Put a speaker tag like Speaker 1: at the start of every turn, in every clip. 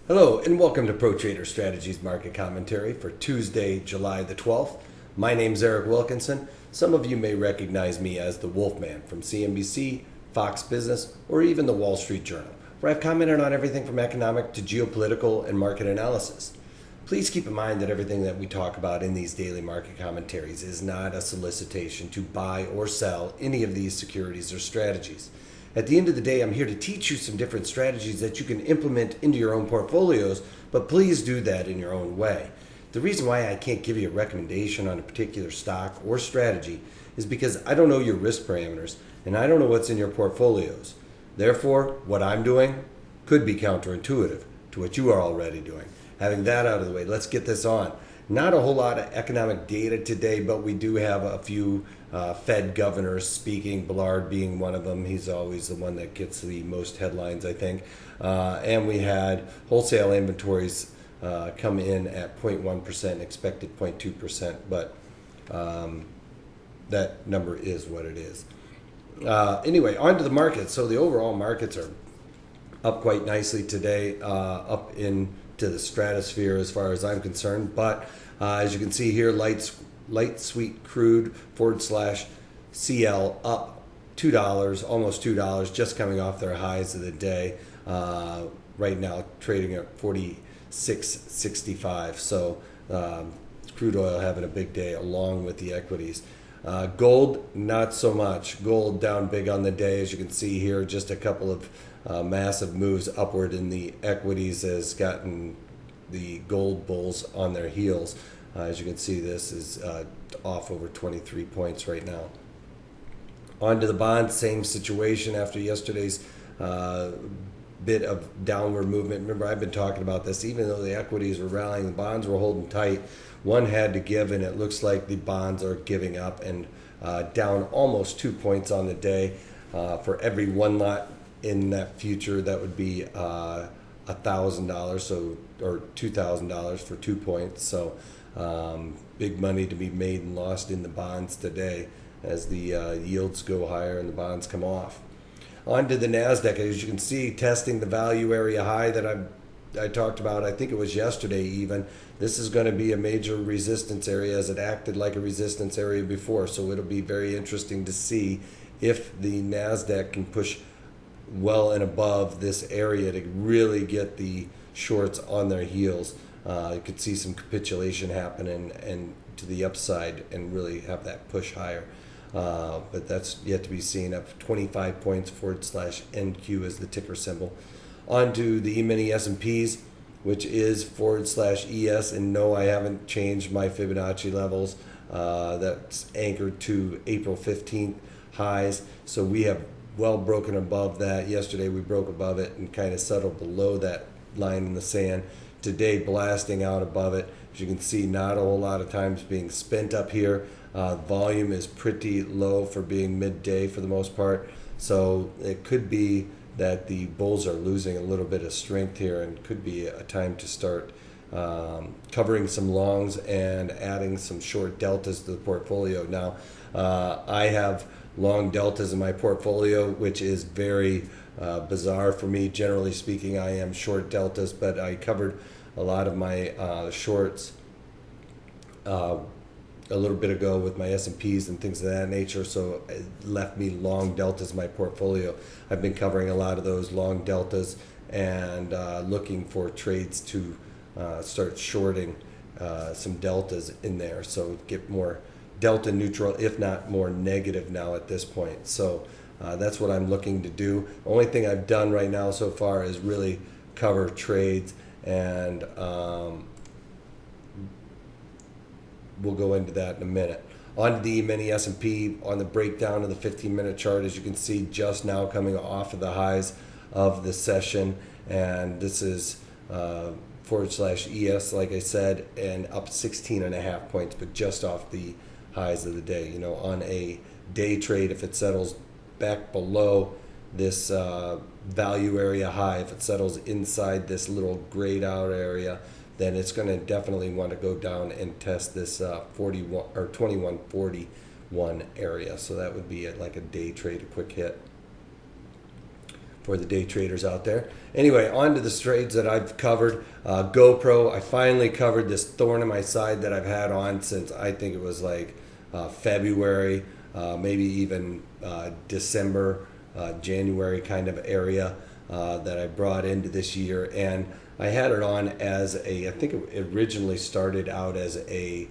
Speaker 1: Hello and welcome to Pro Trader Strategies Market Commentary for Tuesday, July the 12th. My name's Eric Wilkinson. Some of you may recognize me as the Wolfman from CNBC, Fox Business, or even the Wall Street Journal, where I've commented on everything from economic to geopolitical and market analysis. Please keep in mind that everything that we talk about in these daily market commentaries is not a solicitation to buy or sell any of these securities or strategies. At the end of the day, I'm here to teach you some different strategies that you can implement into your own portfolios, but please do that in your own way. The reason why I can't give you a recommendation on a particular stock or strategy is because I don't know your risk parameters and I don't know what's in your portfolios. Therefore, what I'm doing could be counterintuitive to what you are already doing. Having that out of the way, let's get this on. Not a whole lot of economic data today, but we do have a few Fed governors speaking, Bullard being one of them. He's always the one that gets the most headlines, I think. And we had wholesale inventories come in at 0.1%, expected 0.2%, but that number is what it is. Anyway, on to the markets. So the overall markets are up quite nicely today, up into the stratosphere as far as I'm concerned. But as you can see here, light sweet crude /CL up $2, almost $2, just coming off their highs of the day. Right now trading at 46.65. So crude oil having a big day along with the equities. Gold, not so much. Gold down big on the day, as you can see here. Just a couple of massive moves upward in the equities has gotten the gold bulls on their heels. As you can see, this is off over 23 points right now. On to the bonds, same situation after yesterday's bit of downward movement. Remember, I've been talking about this. Even though the equities were rallying, the bonds were holding tight. One had to give, and it looks like the bonds are giving up and down almost 2 points on the day. For every one lot in that future, that would be $1,000, so or $2,000 for 2 points. So big money to be made and lost in the bonds today as the yields go higher and the bonds come off. On to the Nasdaq, as you can see, testing the value area high that I talked about. I think it was yesterday even. This is going to be a major resistance area, as it acted like a resistance area before. So it'll be very interesting to see if the Nasdaq can push well and above this area to really get the shorts on their heels. You could see some capitulation happening and to the upside and really have that push higher. But that's yet to be seen. Up 25 points /NQ is the ticker symbol. On to the E-mini S&Ps, which is /ES. And no, I haven't changed my Fibonacci levels. That's anchored to April 15th highs. So we have well broken above that. Yesterday we broke above it and kind of settled below that line in the sand. Today blasting out above it. As you can see, not a whole lot of times being spent up here. Volume is pretty low for being midday for the most part. So it could be that the bulls are losing a little bit of strength here, and could be a time to start covering some longs and adding some short deltas to the portfolio. Now, I have long deltas in my portfolio, which is very bizarre for me. Generally speaking, I am short deltas, but I covered a lot of my shorts a little bit ago with my S&Ps and things of that nature, so it left me long deltas in my portfolio. I've been covering a lot of those long deltas and looking for trades to start shorting some deltas in there, so get more delta neutral, if not more negative now at this point. So that's what I'm looking to do. Only thing I've done right now so far is really cover trades, and we'll go into that in a minute. On to the mini S&P, on the breakdown of the 15-minute chart, as you can see, just now coming off of the highs of the session, and this is /ES, like I said, and up 16.5 points, but just off the highs of the day. You know, on a day trade, if it settles back below this value area high, if it settles inside this little grayed out area, then it's going to definitely want to go down and test this 41 or 2141 area. So that would be like a day trade, a quick hit. for the day traders out there. Anyway, on to the trades that I've covered. GoPro, I finally covered this thorn in my side that I've had on since I think it was like February, maybe even December, January kind of area that I brought into this year. And I had it on as I think it originally started out as a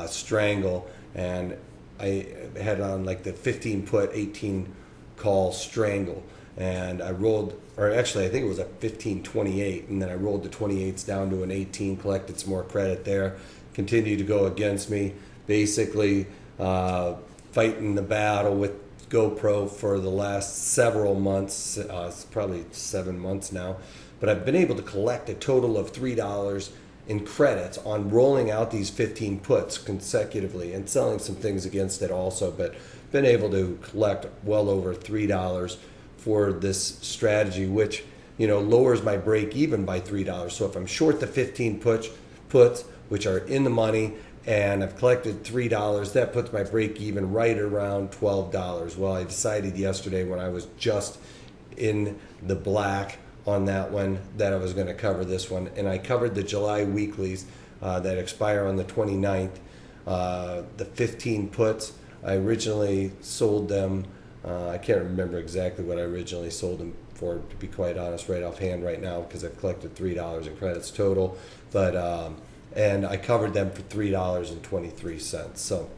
Speaker 1: strangle, and I had on like the 15 put, 18 call strangle. And I rolled, or actually I think it was a 15.28, and then I rolled the 28s down to an 18, collected some more credit there, continued to go against me, basically fighting the battle with GoPro for the last several months, it's probably 7 months now, but I've been able to collect a total of $3 in credits on rolling out these 15 puts consecutively and selling some things against it also, but been able to collect well over $3 for this strategy, which lowers my break even by $3. So if I'm short the 15 puts, which are in the money, and I've collected $3, that puts my break even right around $12. Well, I decided yesterday when I was just in the black on that one that I was going to cover this one, and I covered the July weeklies that expire on the 29th. The 15 puts, I originally sold them. I can't remember exactly what I originally sold them for, to be quite honest, right offhand right now, because I've collected $3 in credits total. But and I covered them for $3.23. So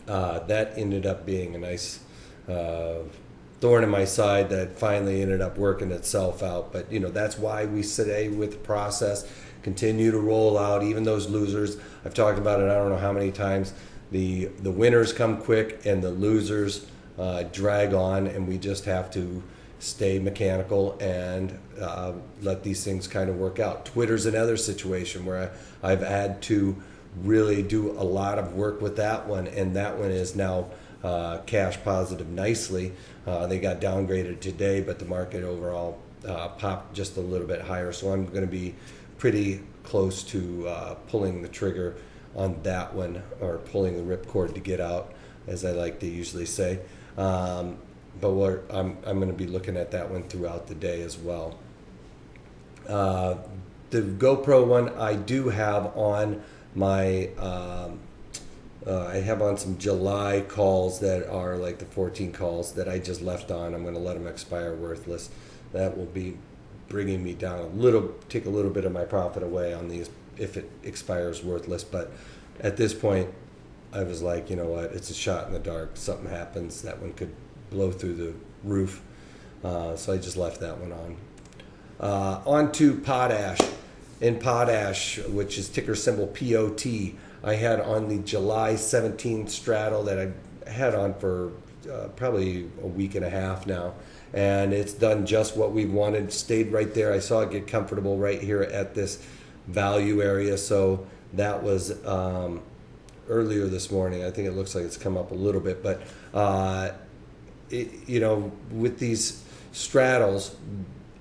Speaker 1: that ended up being a nice thorn in my side that finally ended up working itself out. But that's why we stay with the process, continue to roll out even those losers. I've talked about it I don't know how many times. The winners come quick and the losers drag on, and we just have to stay mechanical and let these things kind of work out. Twitter's another situation where I've had to really do a lot of work with that one, and that one is now cash positive nicely. They got downgraded today, but the market overall popped just a little bit higher, so I'm going to be pretty close to pulling the trigger on that one, or pulling the ripcord to get out, as I like to usually say. But I'm going to be looking at that one throughout the day as well. The GoPro one I do have on my, I have on some July calls that are like the 14 calls that I just left on. I'm going to let them expire worthless. That will be bringing me down take a little bit of my profit away on these if it expires worthless. But at this point, I was like, you know what, it's a shot in the dark. Something happens, that one could blow through the roof. So I just left that one on. On to Potash. In Potash, which is ticker symbol POT, I had on the July 17th straddle that I had on for probably a week and a half now. And it's done just what we wanted, stayed right there. I saw it get comfortable right here at this value area. So that was earlier this morning. I think it looks like it's come up a little bit, but with these straddles,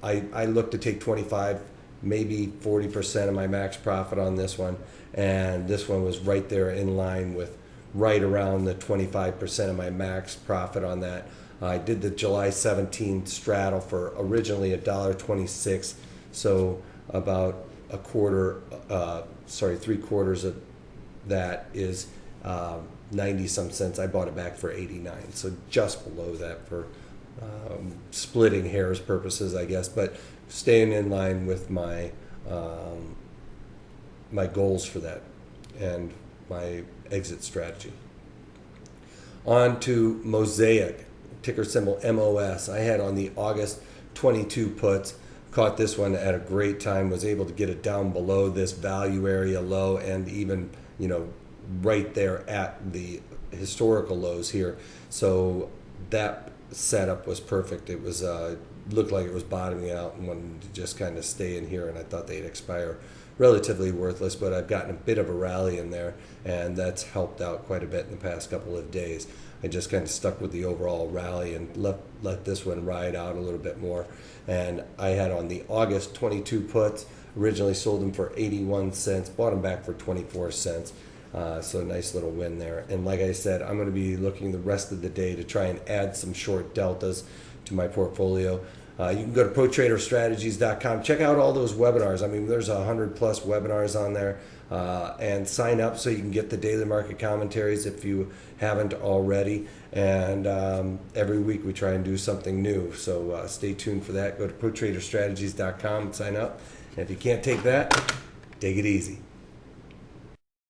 Speaker 1: I look to take 25, maybe 40% of my max profit on this one, and this one was right there in line with right around the 25% of my max profit on that. I did the July 17th straddle for originally $1.26, so about a quarter, 3/4 of that is 90 some cents. I bought it back for 89, so just below that for splitting hairs purposes, I guess, but staying in line with my my goals for that and my exit strategy. On to Mosaic, ticker symbol MOS. I had on the August 22 puts, caught this one at a great time, was able to get it down below this value area low, and even right there at the historical lows here. So that setup was perfect. It was looked like it was bottoming out and wanted to just kind of stay in here, and I thought they'd expire relatively worthless, but I've gotten a bit of a rally in there, and that's helped out quite a bit in the past couple of days. I just kind of stuck with the overall rally and let this one ride out a little bit more. And I had on the August 22 puts, originally sold them for 81 cents, bought them back for 24 cents. So a nice little win there. And like I said, I'm going to be looking the rest of the day to try and add some short deltas to my portfolio. You can go to protraderstrategies.com. Check out all those webinars. I mean, there's 100 plus webinars on there, and sign up so you can get the daily market commentaries if you haven't already. And every week we try and do something new. So stay tuned for that. Go to protraderstrategies.com and sign up. And if you can't take that, take it easy.